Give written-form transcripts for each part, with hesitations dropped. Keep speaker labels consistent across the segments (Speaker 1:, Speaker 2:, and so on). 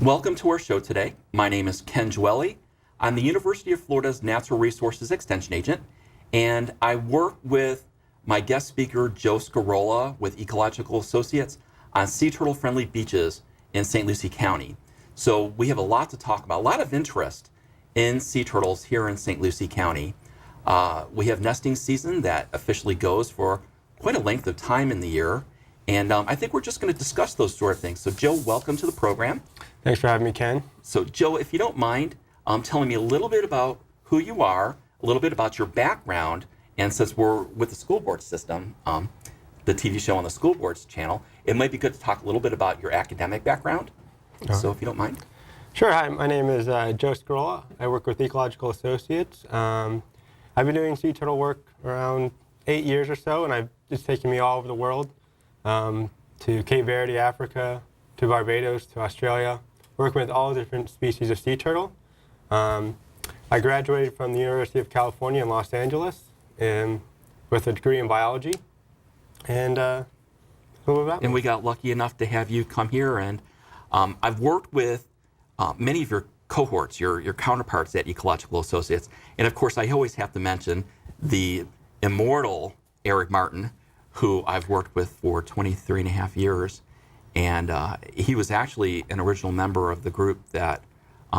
Speaker 1: Welcome to our show today. My name is Ken Gioeli. I'm the University of Florida's Natural Resources Extension Agent, and I work with my guest speaker, Joe Scarola with Ecological Associates on sea turtle-friendly beaches in St. Lucie County. So we have a lot to talk about, a lot of interest in sea turtles here in St. Lucie County. We have nesting season that officially goes for quite a length of time in the year, and I think we're just going to discuss those sort of things. So Joe, welcome to the program.
Speaker 2: Thanks for having me, Ken.
Speaker 1: So Joe, if you don't mind telling me a little bit about who you are, a little bit about your background, and since we're with the school board system, the TV show on the school board's channel, it might be good to talk a little bit about your academic background. So if you don't mind.
Speaker 2: Sure. Hi, my name is Joe Scarola. I work with Ecological Associates. I've been doing sea turtle work around 8 years or so, and it's taken me all over the world, to Cape Verde, Africa, to Barbados, to Australia, working with all different species of sea turtle. I graduated from the University of California in Los Angeles with a degree in biology, and a little bit about me.
Speaker 1: And we got lucky enough to have you come here, and I've worked with many of your cohorts, your counterparts at Ecological Associates, and of course I always have to mention the immortal Eric Martin, who I've worked with for 23 and a half years, and he was actually an original member of the group that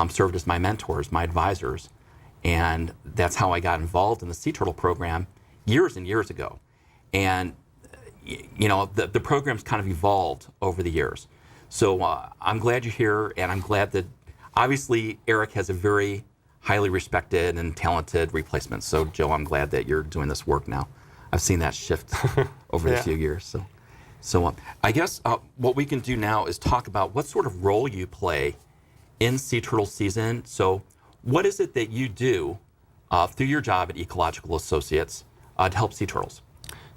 Speaker 1: served as my mentors, my advisors, and that's how I got involved in the sea turtle program years and years ago. And you know, the program's kind of evolved over the years. So I'm glad you're here, and I'm glad that obviously Eric has a very highly respected and talented replacement. So Joe, I'm glad that you're doing this work now. I've seen that shift over the few years. So I guess what we can do now is talk about what sort of role you play in sea turtle season. So what is it that you do through your job at Ecological Associates to help sea turtles?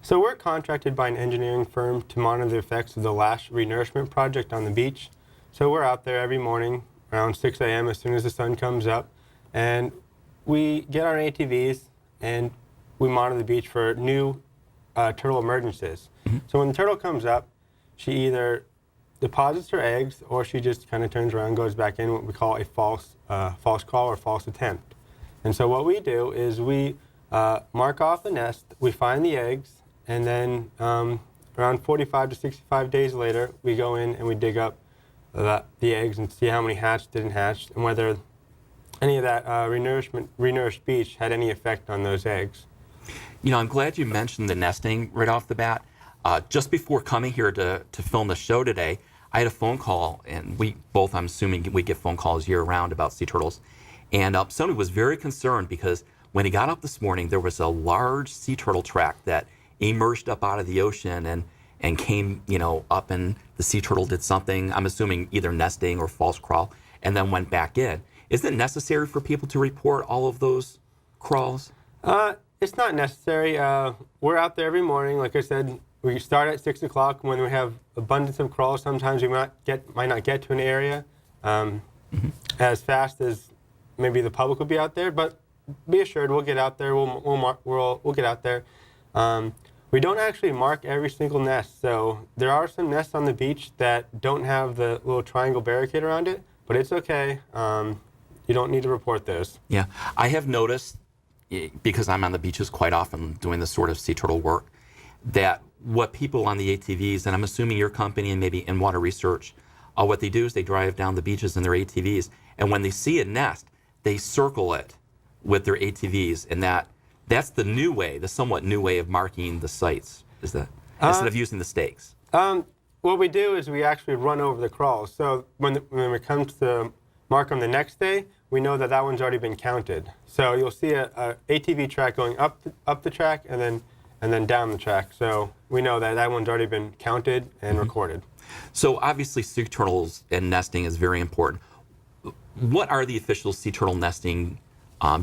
Speaker 2: So we're contracted by an engineering firm to monitor the effects of the lash renourishment project on the beach. So we're out there every morning around 6 a.m. as soon as the sun comes up, and we get on ATVs and we monitor the beach for new turtle emergences. Mm-hmm. So when the turtle comes up, she either deposits her eggs or she just kind of turns around and goes back in what we call a false call or false attempt. And so what we do is we mark off the nest, we find the eggs, and then around 45 to 65 days later, we go in and we dig up the eggs and see how many hatched, didn't hatch, and whether any of that renourished beach had any effect on those eggs.
Speaker 1: You know, I'm glad you mentioned the nesting right off the bat. Just before coming here to film the show today, I had a phone call, and we both, I'm assuming, we get phone calls year-round about sea turtles, and somebody was very concerned because when he got up this morning, there was a large sea turtle track that emerged up out of the ocean and came, you know, up, and the sea turtle did something, I'm assuming either nesting or false crawl, and then went back in. Is it necessary for people to report all of those crawls?
Speaker 2: It's not necessary. We're out there every morning. Like I said, we start at 6 o'clock. When we have abundance of crawls, sometimes we might not get to an area as fast as maybe the public will be out there. But be assured, we'll get out there. We'll get out there. We don't actually mark every single nest. So there are some nests on the beach that don't have the little triangle barricade around it, but it's okay. You don't need to report those.
Speaker 1: Yeah, I have noticed, because I'm on the beaches quite often doing this sort of sea turtle work, that what people on the ATVs, and I'm assuming your company and maybe In Water Research, what they do is they drive down the beaches in their ATVs, and when they see a nest, they circle it with their ATVs, and that's the new way, the somewhat new way of marking the sites, is that, instead of using the stakes.
Speaker 2: What we do is we actually run over the crawls. So when it comes to mark them the next day, we know that one's already been counted. So you'll see a ATV track going up the track and then down the track. So we know that one's already been counted and recorded.
Speaker 1: So obviously sea turtles and nesting is very important. What are the official sea turtle nesting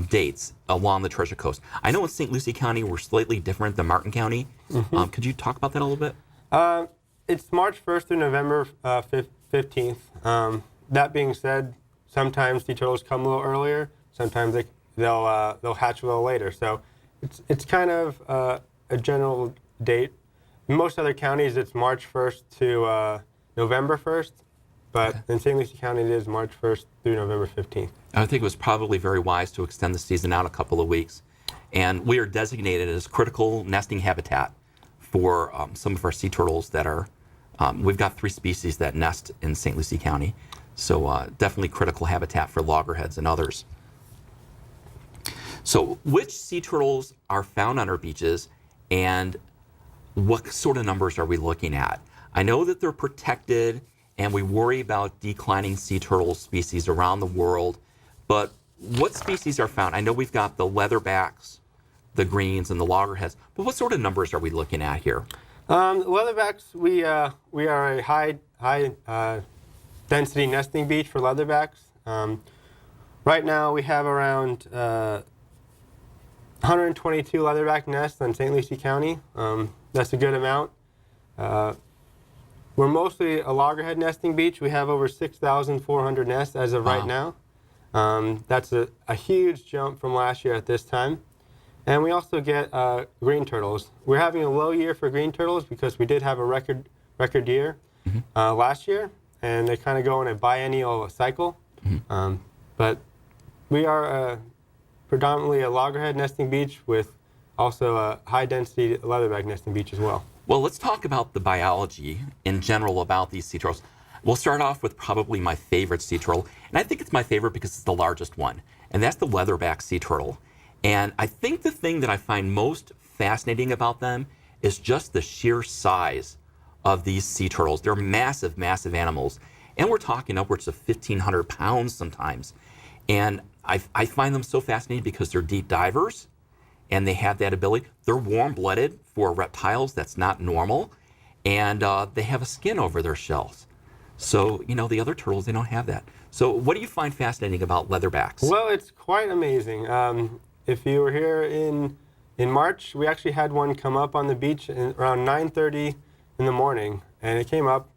Speaker 1: dates along the Treasure Coast? I know in St. Lucie County we're slightly different than Martin County. Could you talk about that a little bit?
Speaker 2: It's March 1st through November 15th. That being said, sometimes sea turtles come a little earlier. Sometimes they'll hatch a little later. So it's kind of a general date. In most other counties, it's March 1st to November 1st. but in St. Lucie County it is March 1st through November 15th.
Speaker 1: I think it was probably very wise to extend the season out a couple of weeks. And we are designated as critical nesting habitat for some of our sea turtles that are, we've got 3 species that nest in St. Lucie County. So definitely critical habitat for loggerheads and others. So which sea turtles are found on our beaches, and what sort of numbers are we looking at? I know that they're protected and we worry about declining sea turtle species around the world, but what species are found? I know we've got the leatherbacks, the greens, and the loggerheads, but what sort of numbers are we looking at here?
Speaker 2: Leatherbacks, we are a high density nesting beach for leatherbacks. Right now we have around 122 leatherback nests in St. Lucie County. That's a good amount. We're mostly a loggerhead nesting beach. We have over 6,400 nests as of right now. That's a huge jump from last year at this time. And we also get green turtles. We're having a low year for green turtles because we did have a record year last year, and they kind of go in a biennial cycle. But we are predominantly a loggerhead nesting beach with also a high-density leatherback nesting beach as well.
Speaker 1: Well, let's talk about the biology in general about these sea turtles. We'll start off with probably my favorite sea turtle, and I think it's my favorite because it's the largest one, and that's the leatherback sea turtle. And I think the thing that I find most fascinating about them is just the sheer size of these sea turtles. They're massive, massive animals, and we're talking upwards of 1,500 pounds sometimes. And I find them so fascinating because they're deep divers, and they have that ability. They're warm-blooded for reptiles. That's not normal. And they have a skin over their shells. So, you know, the other turtles, they don't have that. So what do you find fascinating about leatherbacks?
Speaker 2: Well, it's quite amazing. If you were here in March, we actually had one come up on the beach around 9:30 in the morning, and it came up.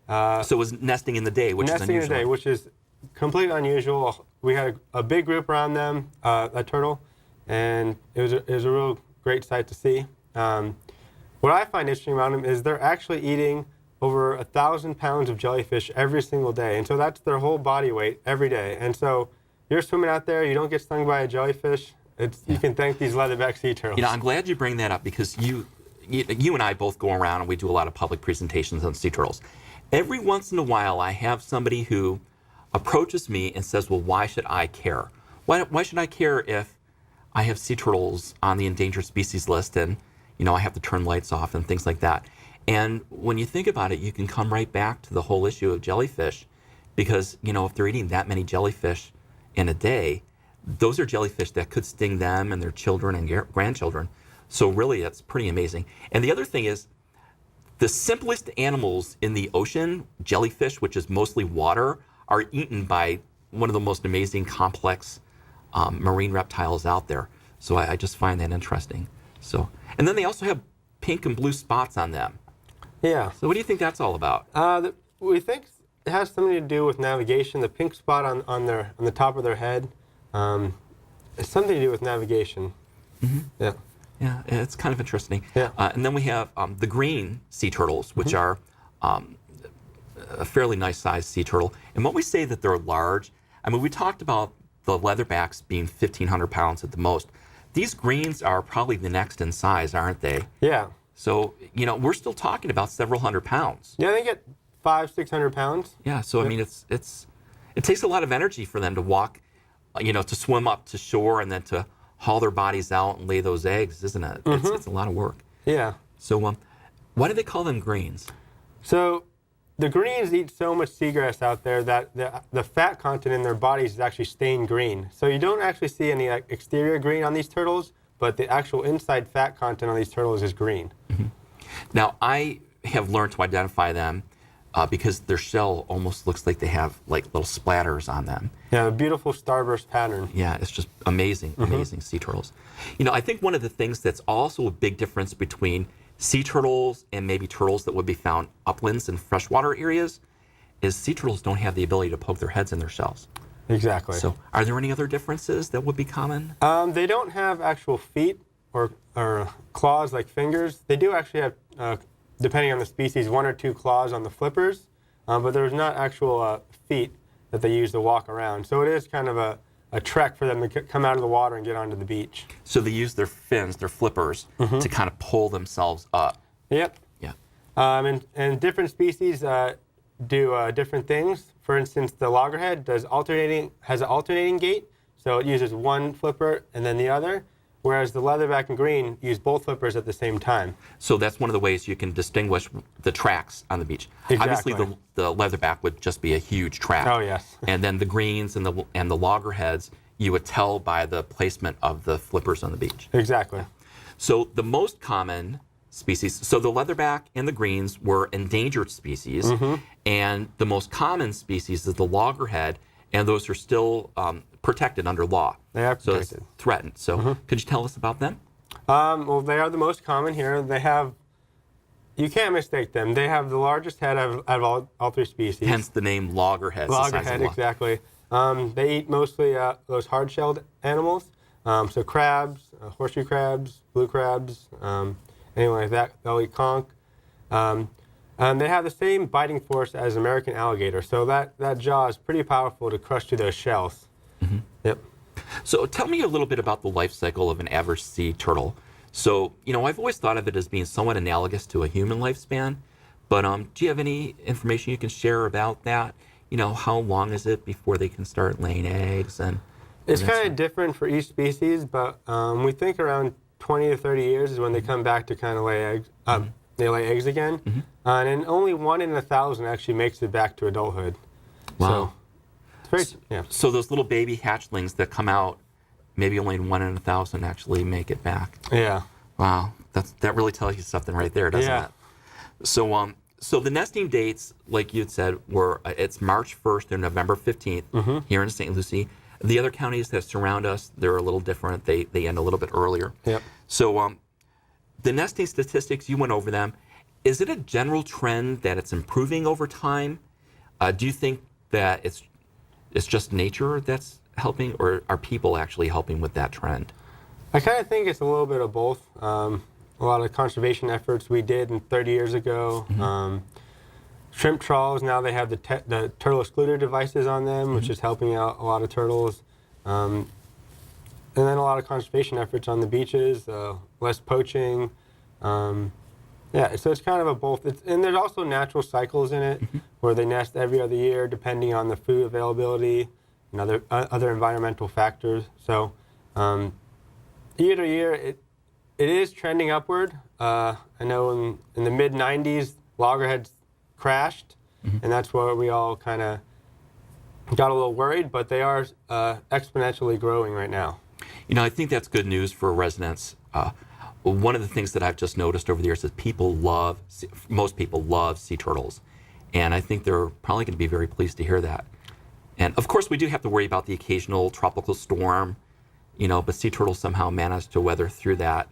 Speaker 1: So it was nesting in the day, which is unusual.
Speaker 2: Nesting in the day, which is completely unusual. We had a big group around them, a turtle, and it was a real great sight to see. What I find interesting about them is they're actually eating over 1,000 pounds of jellyfish every single day, and so that's their whole body weight every day. And so you're swimming out there, you don't get stung by a jellyfish. You can thank these leatherback sea turtles.
Speaker 1: You know, I'm glad you bring that up because you and I both go around and we do a lot of public presentations on sea turtles. Every once in a while, I have somebody who approaches me and says, well, why should I care? Why should I care if I have sea turtles on the endangered species list and, you know, I have to turn lights off and things like that? And when you think about it, you can come right back to the whole issue of jellyfish because, you know, if they're eating that many jellyfish in a day, those are jellyfish that could sting them and their children and grandchildren. So really, it's pretty amazing. And the other thing is, the simplest animals in the ocean, jellyfish, which is mostly water, are eaten by one of the most amazing complex marine reptiles out there. So I just find that interesting. So, and then they also have pink and blue spots on them.
Speaker 2: Yeah.
Speaker 1: So what do you think that's all about?
Speaker 2: We think it has something to do with navigation. The pink spot on the top of their head, it's something to do with navigation. Yeah.
Speaker 1: Yeah, it's kind of interesting.
Speaker 2: Yeah.
Speaker 1: And then we have the green sea turtles, which are a fairly nice sized sea turtle. And when we say that they're large, I mean, we talked about the leatherbacks being 1,500 pounds at the most. These greens are probably the next in size, aren't they?
Speaker 2: Yeah.
Speaker 1: So, you know, we're still talking about several hundred pounds.
Speaker 2: Yeah, they get 500-600 pounds.
Speaker 1: Yeah, so I mean, it takes a lot of energy for them to walk, you know, to swim up to shore and then to haul their bodies out and lay those eggs, isn't it? It's a lot of work.
Speaker 2: Yeah.
Speaker 1: So why do they call them greens?
Speaker 2: So the greens eat so much seagrass out there that the fat content in their bodies is actually stained green. So you don't actually see any exterior green on these turtles, but the actual inside fat content on these turtles is green.
Speaker 1: Now, I have learned to identify them because their shell almost looks like they have like little splatters on them.
Speaker 2: Yeah, a beautiful starburst pattern.
Speaker 1: Yeah, it's just amazing, amazing sea turtles. You know, I think one of the things that's also a big difference between sea turtles and maybe turtles that would be found uplands and freshwater areas is sea turtles don't have the ability to poke their heads in their shells.
Speaker 2: Exactly.
Speaker 1: So are there any other differences that would be common?
Speaker 2: They don't have actual feet or claws like fingers. They do actually have, depending on the species, 1 or 2 claws on the flippers. but there's not actual feet that they use to walk around. So it is kind of a trek for them to come out of the water and get onto the beach.
Speaker 1: So they use their fins, their flippers, to kind of pull themselves up.
Speaker 2: Yep.
Speaker 1: Yeah.
Speaker 2: And different species do different things. For instance, the loggerhead has an alternating gait, so it uses one flipper and then the other, whereas the leatherback and green use both flippers at the same time.
Speaker 1: So that's one of the ways you can distinguish the tracks on the beach.
Speaker 2: Exactly.
Speaker 1: Obviously, the leatherback would just be a huge track.
Speaker 2: Oh, yes.
Speaker 1: And then the greens and the loggerheads, you would tell by the placement of the flippers on the beach.
Speaker 2: Exactly.
Speaker 1: So the most common species, so the leatherback and the greens were endangered species, and the most common species is the loggerhead, and those are still protected under law.
Speaker 2: They are
Speaker 1: So
Speaker 2: protected.
Speaker 1: it's threatened. So could you tell us about them?
Speaker 2: Well, they are the most common here. You can't mistake them. They have the largest head out of all three species.
Speaker 1: Hence the name loggerhead. the size of
Speaker 2: Loggerhead,
Speaker 1: a log.
Speaker 2: exactly. They eat mostly those hard-shelled animals, so crabs, horseshoe crabs, blue crabs, anything like that. They'll eat conch. And they have the same biting force as American alligator, so that jaw is pretty powerful to crush through those shells. Yep.
Speaker 1: So tell me a little bit about the life cycle of an average sea turtle. So, I've always thought of it as being somewhat analogous to a human lifespan, but do you have any information you can share about that? How long is it before they can start laying eggs?
Speaker 2: It's kind of different for each species, but we think around 20 to 30 years is when they come back to kind of lay eggs. They lay eggs again, and then only 1 in 1,000 actually makes it back to adulthood.
Speaker 1: Wow.
Speaker 2: So, it's very,
Speaker 1: So those little baby hatchlings that come out, maybe only 1 in 1,000 actually make it back.
Speaker 2: yeah.
Speaker 1: Wow, that really tells you something right there, doesn't
Speaker 2: Yeah.
Speaker 1: it? So the nesting dates, like you had said, were it's March 1st and November 15th here in St. Lucie. The other counties that surround us, they're a little different. They end a little bit earlier.
Speaker 2: Yep.
Speaker 1: So the nesting statistics, you went over them. Is it a general trend that it's improving over time? Do you think that it's just nature that's helping, or are people actually helping with that trend?
Speaker 2: I kind of think it's a little bit of both. A lot of conservation efforts we did 30 years ago. Shrimp trawls, now they have the turtle excluder devices on them, which is helping out a lot of turtles. And then a lot of conservation efforts on the beaches, less poaching. Yeah, so it's kind of a both. And there's also natural cycles in it where they nest every other year depending on the food availability and other environmental factors. So year to year, it is trending upward. I know in the mid-'90s, loggerheads crashed, and that's where we all kind of got a little worried, but they are exponentially growing right now.
Speaker 1: I think that's good news for residents. One of the things that I've just noticed over the years is most people love sea turtles, and I think they're probably going to be very pleased to hear that. And of course, we do have to worry about the occasional tropical storm, but sea turtles somehow manage to weather through that,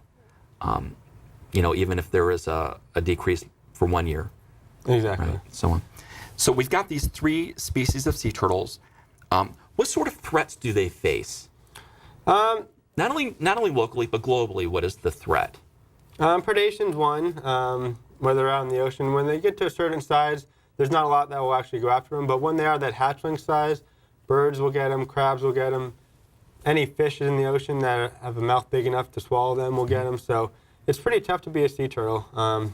Speaker 1: even if there is a decrease for 1 year.
Speaker 2: Exactly.
Speaker 1: Right, so on. So we've got these 3 species of sea turtles. What sort of threats do they face? Not only locally, but globally, what is the threat?
Speaker 2: Predation's one, where they're out in the ocean. When they get to a certain size, there's not a lot that will actually go after them, but when they are that hatchling size, birds will get them, crabs will get them, any fish in the ocean that have a mouth big enough to swallow them will get them. So it's pretty tough to be a sea turtle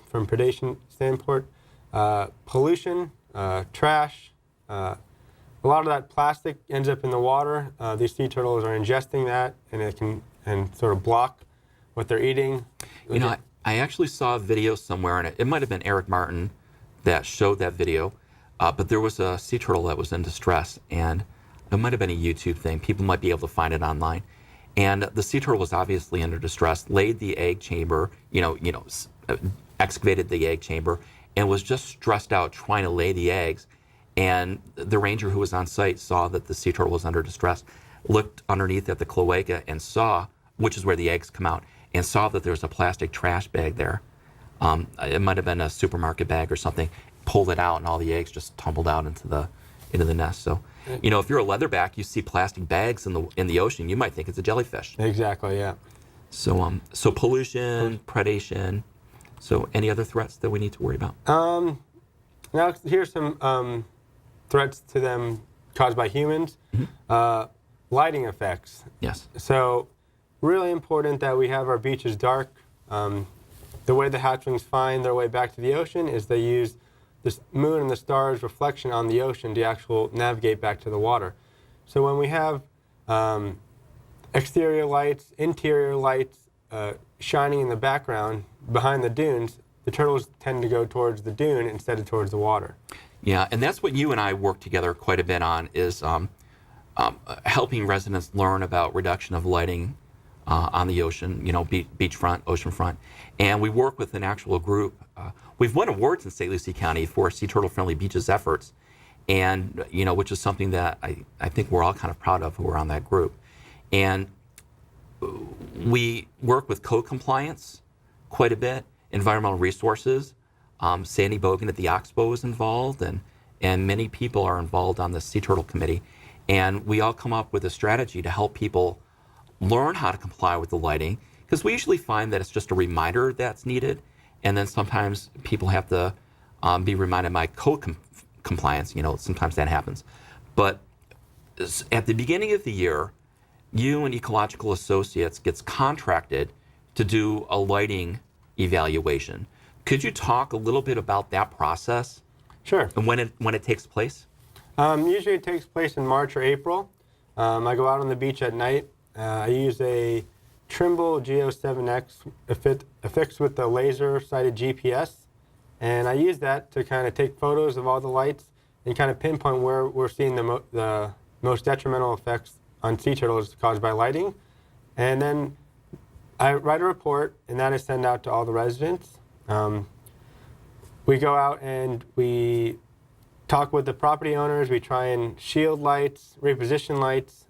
Speaker 2: from predation standpoint. Pollution, trash, a lot of that plastic ends up in the water. These sea turtles are ingesting that, and it can sort of block what they're eating.
Speaker 1: I actually saw a video somewhere, and it might have been Eric Martin that showed that video, but there was a sea turtle that was in distress, and it might have been a YouTube thing. People might be able to find it online. And the sea turtle was obviously under distress, laid the egg chamber, excavated the egg chamber, and was just stressed out trying to lay the eggs. And the ranger who was on site saw that the sea turtle was under distress, looked underneath at the cloaca and saw, which is where the eggs come out, and saw that there was a plastic trash bag there. It might have been a supermarket bag or something. Pulled it out, and all the eggs just tumbled out into the nest. So, if you're a leatherback, you see plastic bags in the ocean, you might think it's a jellyfish.
Speaker 2: Exactly, yeah.
Speaker 1: So, pollution, predation. So, any other threats that we need to worry about?
Speaker 2: Now, here's some threats to them caused by humans. Lighting effects.
Speaker 1: Yes.
Speaker 2: So, really important that we have our beaches dark. The way the hatchlings find their way back to the ocean is they use the moon and the stars' reflection on the ocean to actually navigate back to the water. So when we have exterior lights, interior lights shining in the background behind the dunes, the turtles tend to go towards the dune instead of towards the water.
Speaker 1: Yeah, and that's what you and I work together quite a bit on, is helping residents learn about reduction of lighting on the ocean, beachfront, oceanfront. And we work with an actual group. We've won awards in St. Lucie County for sea turtle friendly beaches efforts, and which is something that I think we're all kind of proud of who are on that group. And we work with code compliance quite a bit, environmental resources. Sandy Bogan at the Oxbow is involved, and many people are involved on the Sea Turtle Committee. And we all come up with a strategy to help people learn how to comply with the lighting, because we usually find that it's just a reminder that's needed, and then sometimes people have to be reminded by code compliance. Sometimes that happens. But at the beginning of the year, you and Ecological Associates gets contracted to do a lighting evaluation. Could you talk a little bit about that process?
Speaker 2: Sure.
Speaker 1: And when it takes place?
Speaker 2: Usually it takes place in March or April. I go out on the beach at night. I use a Trimble Geo 7X affixed with the laser-sighted GPS, and I use that to kind of take photos of all the lights and kind of pinpoint where we're seeing the most detrimental effects on sea turtles caused by lighting. And then I write a report, and that I send out to all the residents. We go out and we talk with the property owners. We try and shield lights, reposition lights,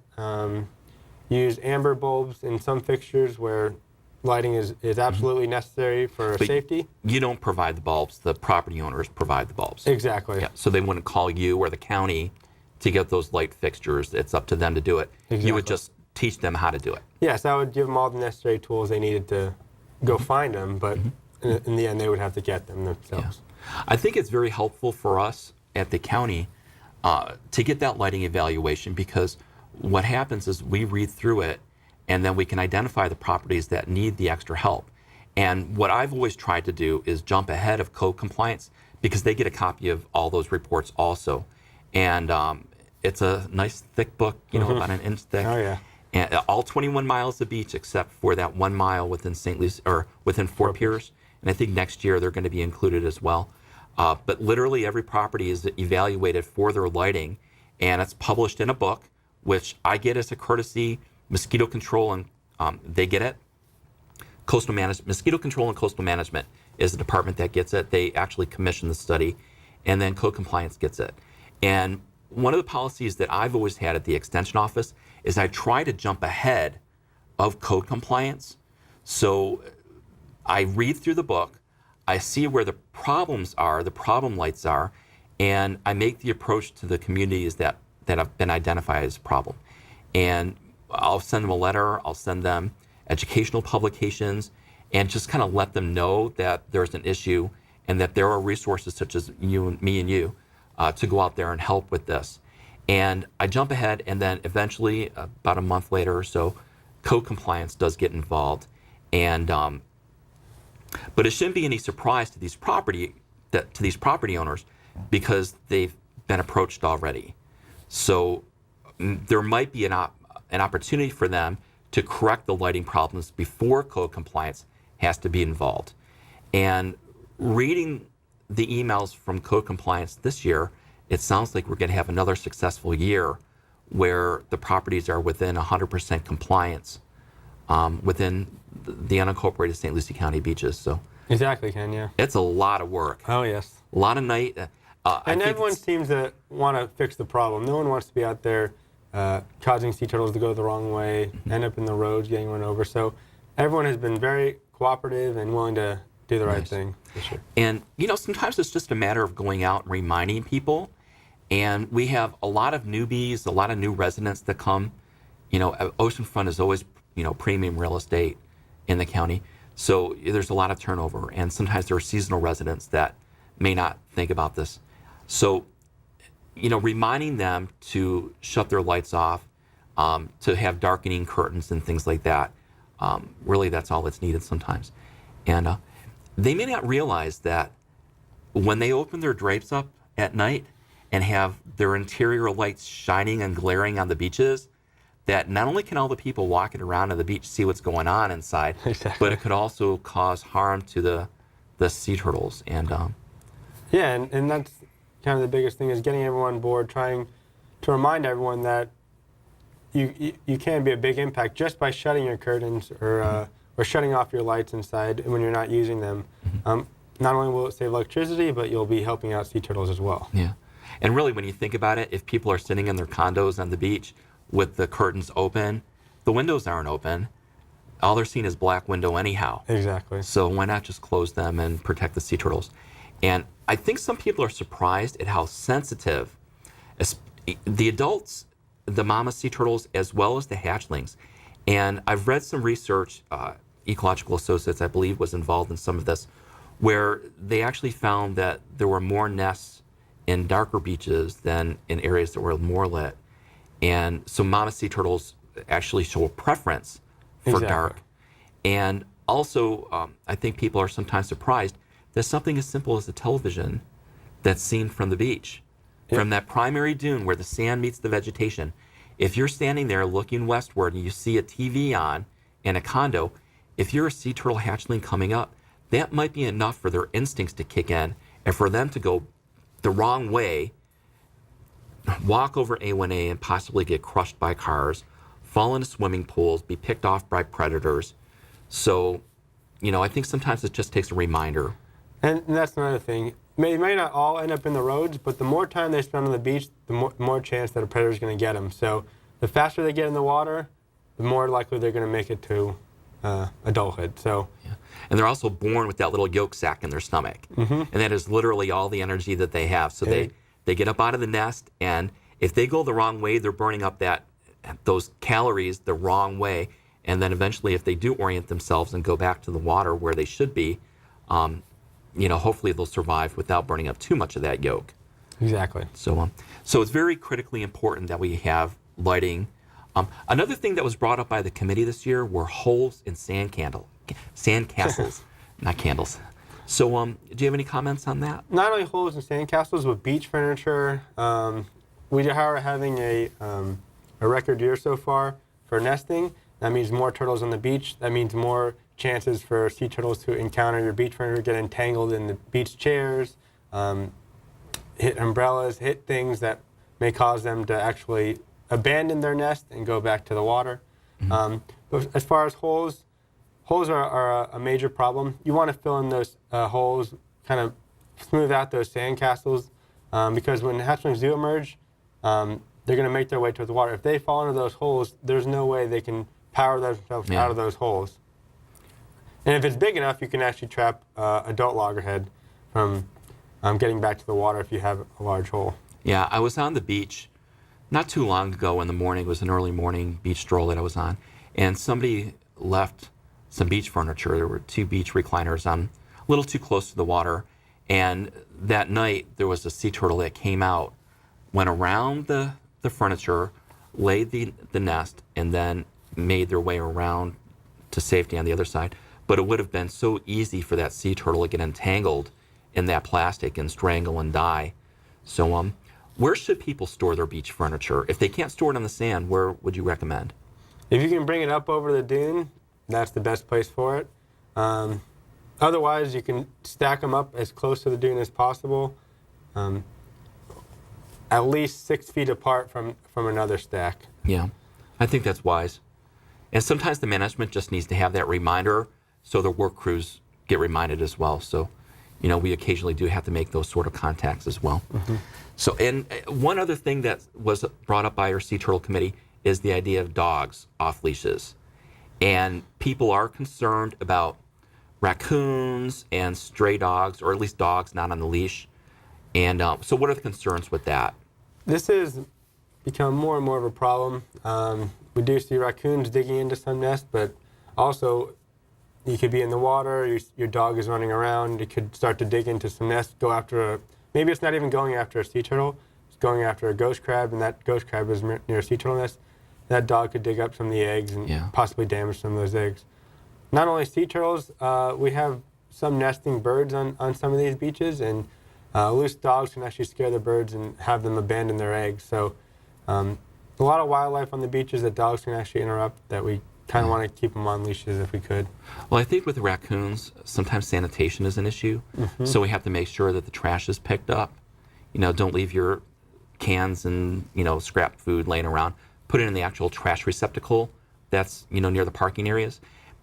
Speaker 2: use amber bulbs in some fixtures where lighting is absolutely necessary for safety.
Speaker 1: You don't provide the bulbs. The property owners provide the bulbs.
Speaker 2: Exactly.
Speaker 1: Yeah, so they wouldn't call you or the county to get those light fixtures. It's up to them to do it.
Speaker 2: Exactly.
Speaker 1: You would just teach them how to do it.
Speaker 2: Yes, I would give them all the necessary tools they needed to go find them, but in the end, they would have to get them themselves.
Speaker 1: Yeah. I think it's very helpful for us at the county to get that lighting evaluation, because what happens is we read through it, and then we can identify the properties that need the extra help. And what I've always tried to do is jump ahead of code compliance, because they get a copy of all those reports also. And it's a nice thick book, about an inch thick.
Speaker 2: Oh, yeah.
Speaker 1: And all 21 miles of beach, except for that 1 mile within St. Lucie, or within Fort Pierce. And I think next year they're going to be included as well. But literally every property is evaluated for their lighting, and it's published in a book, which I get as a courtesy. Mosquito control, and they get it. Mosquito control and coastal management is the department that gets it. They actually commission the study, and then code compliance gets it. And one of the policies that I've always had at the extension office is I try to jump ahead of code compliance. So I read through the book, I see where the problems are, the problem lights are, and I make the approach to the communities that have been identified as a problem. And I'll send them a letter, I'll send them educational publications, and just kind of let them know that there's an issue and that there are resources such as me and you to go out there and help with this. And I jump ahead, and then eventually, about a month later or so, code compliance does get involved. And but it shouldn't be any surprise to these property owners, because they've been approached already. So there might be an opportunity for them to correct the lighting problems before code compliance has to be involved. And reading the emails from code compliance this year, it sounds like we're going to have another successful year where the properties are within 100% compliance within the unincorporated St. Lucie County beaches. So
Speaker 2: Exactly, Ken, yeah.
Speaker 1: it's a lot of work.
Speaker 2: Oh, yes.
Speaker 1: A lot of night.
Speaker 2: And everyone seems to want to fix the problem. No one wants to be out there causing sea turtles to go the wrong way, end up in the roads, getting run over. So everyone has been very cooperative and willing to do the right thing, for sure.
Speaker 1: And, sometimes it's just a matter of going out and reminding people. And we have a lot of newbies, a lot of new residents that come. Oceanfront is always, premium real estate in the county. So there's a lot of turnover. And sometimes there are seasonal residents that may not think about this. So, reminding them to shut their lights off, to have darkening curtains and things like that. Really, that's all that's needed sometimes. And they may not realize that when they open their drapes up at night and have their interior lights shining and glaring on the beaches, that not only can all the people walking around on the beach see what's going on inside,
Speaker 2: Exactly.
Speaker 1: but it could also cause harm to the sea turtles. And
Speaker 2: Yeah, and that's kind of the biggest thing, is getting everyone on board, trying to remind everyone that you can be a big impact just by shutting your curtains or shutting off your lights inside when you're not using them. Not only will it save electricity, but you'll be helping out sea turtles as well.
Speaker 1: yeah. And really, when you think about it, if people are sitting in their condos on the beach with the curtains open, the windows aren't open. All they're seeing is black window anyhow.
Speaker 2: Exactly.
Speaker 1: So why not just close them and protect the sea turtles? And I think some people are surprised at how sensitive the adults, the mama sea turtles, as well as the hatchlings. And I've read some research, Ecological Associates, I believe, was involved in some of this, where they actually found that there were more nests in darker beaches than in areas that were more lit. And so mama sea turtles actually show a preference for
Speaker 2: Exactly.
Speaker 1: dark. And also, I think people are sometimes surprised that something as simple as a television that's seen from the beach, from that primary dune where the sand meets the vegetation, if you're standing there looking westward and you see a TV on in a condo, if you're a sea turtle hatchling coming up, that might be enough for their instincts to kick in and for them to go the wrong way, walk over A1A and possibly get crushed by cars, fall into swimming pools, be picked off by predators. So, I think sometimes it just takes a reminder.
Speaker 2: And that's another thing. They may not all end up in the roads, but the more time they spend on the beach, the more chance that a predator is going to get them. So the faster they get in the water, the more likely they're going to make it to adulthood. So.
Speaker 1: Yeah. And they're also born with that little yolk sac in their stomach. And that is literally all the energy that they have. So they get up out of the nest, and if they go the wrong way, they're burning up those calories the wrong way. And then eventually, if they do orient themselves and go back to the water where they should be, hopefully they'll survive without burning up too much of that yolk.
Speaker 2: Exactly.
Speaker 1: So it's very critically important that we have lighting. Another thing that was brought up by the committee this year were holes in sand castles, not candles. So do you have any comments on that?
Speaker 2: Not only holes in sandcastles, but beach furniture. We are having a record year so far for nesting. That means more turtles on the beach. That means more chances for sea turtles to encounter your beach furniture, get entangled in the beach chairs, hit umbrellas, hit things that may cause them to actually abandon their nest and go back to the water. But as far as holes are a major problem. You want to fill in those holes, kind of smooth out those sandcastles, because when hatchlings do emerge, they're going to make their way towards the water. If they fall into those holes, there's no way they can power themselves out of those holes. And if it's big enough, you can actually trap adult loggerhead from getting back to the water if you have a large hole.
Speaker 1: Yeah, I was on the beach not too long ago in the morning. It was an early morning beach stroll that I was on, and somebody left some beach furniture. There were 2 beach recliners on a little too close to the water, and that night there was a sea turtle that came out, went around the furniture, laid the nest, and then made their way around to safety on the other side. But it would have been so easy for that sea turtle to get entangled in that plastic and strangle and die. So where should people store their beach furniture? If they can't store it on the sand, where would you recommend?
Speaker 2: If you can bring it up over the dune, that's the best place for it. Otherwise, you can stack them up as close to the dune as possible, at least 6 feet apart from another stack.
Speaker 1: Yeah, I think that's wise. And sometimes the management just needs to have that reminder so the work crews get reminded as well. So, we occasionally do have to make those sort of contacts as well. So, and one other thing that was brought up by our Sea Turtle Committee is the idea of dogs off leashes. And people are concerned about raccoons and stray dogs, or at least dogs not on the leash. And so what are the concerns with that?
Speaker 2: This has become more and more of a problem. We do see raccoons digging into some nests, but also you could be in the water, your dog is running around, you could start to dig into some nests, go after maybe it's not even going after a sea turtle, it's going after a ghost crab, and that ghost crab is near a sea turtle nest. That dog could dig up some of the eggs and possibly damage some of those eggs. Not only sea turtles, we have some nesting birds on some of these beaches, and loose dogs can actually scare the birds and have them abandon their eggs. So a lot of wildlife on the beaches that dogs can actually interrupt, that we kind of want to keep them on leashes if we could.
Speaker 1: Well, I think with the raccoons, sometimes sanitation is an issue. So we have to make sure that the trash is picked up. Don't leave your cans and, scrap food laying around. Put it in the actual trash receptacle that's, near the parking areas.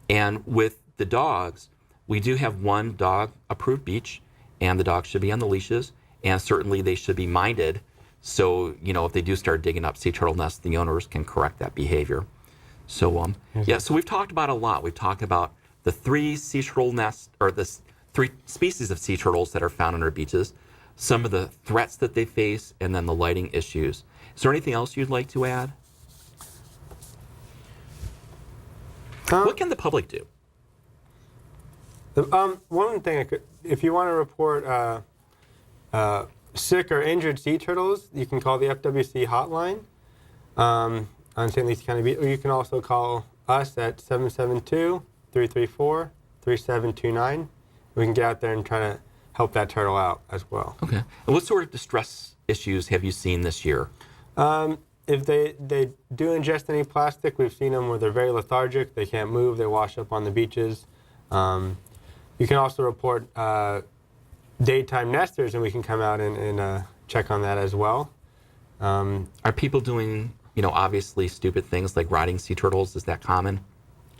Speaker 1: And with the dogs, we do have one dog approved beach, and the dogs should be on the leashes, and certainly they should be minded. So, if they do start digging up sea turtle nests, the owners can correct that behavior. So, so we've talked about a lot. We've talked about the 3 sea turtle nests, or the 3 species of sea turtles that are found on our beaches, some of the threats that they face, and then the lighting issues. Is there anything else you'd like to add? What can the public do?
Speaker 2: One thing, if you want to report sick or injured sea turtles, you can call the FWC hotline on St. Lucie County Beach, or you can also call us at 772-334-3729. We can get out there and try to help that turtle out as well.
Speaker 1: Okay. And what sort of distress issues have you seen this year?
Speaker 2: If they do ingest any plastic, we've seen them where they're very lethargic, they can't move, they wash up on the beaches. You can also report daytime nesters, and we can come out and check on that as well.
Speaker 1: Are people doing, obviously stupid things like riding sea turtles? Is that common?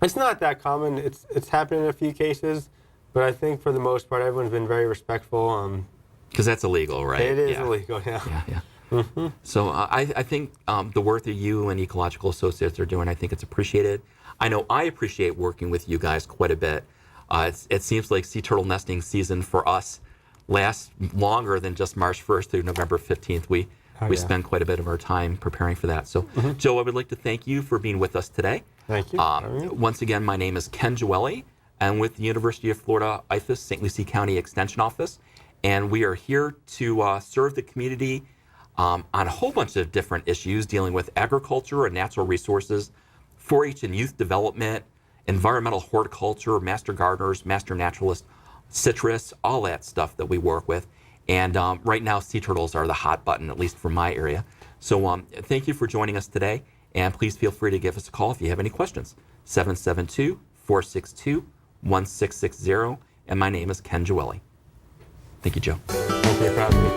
Speaker 2: It's not that common. It's happened in a few cases, but I think for the most part, everyone's been very respectful.
Speaker 1: Because that's illegal, right?
Speaker 2: It is illegal, yeah.
Speaker 1: Yeah. So I think the work that you and Ecological Associates are doing, I think it's appreciated. I know I appreciate working with you guys quite a bit. It seems like sea turtle nesting season for us lasts longer than just March 1st through November 15th. We spend quite a bit of our time preparing for that. So, Joe, I would like to thank you for being with us today.
Speaker 2: Thank you.
Speaker 1: Once again, my name is Ken Gioeli. I'm with the University of Florida IFAS St. Lucie County Extension Office, and we are here to serve the community on a whole bunch of different issues dealing with agriculture and natural resources, 4-H and youth development, environmental horticulture, master gardeners, master naturalists, citrus, all that stuff that we work with. And right now, sea turtles are the hot button, at least for my area. So thank you for joining us today, and please feel free to give us a call if you have any questions. 772-462-1660, and my name is Ken Gioeli. Thank you, Joe.
Speaker 2: Thank you for having me.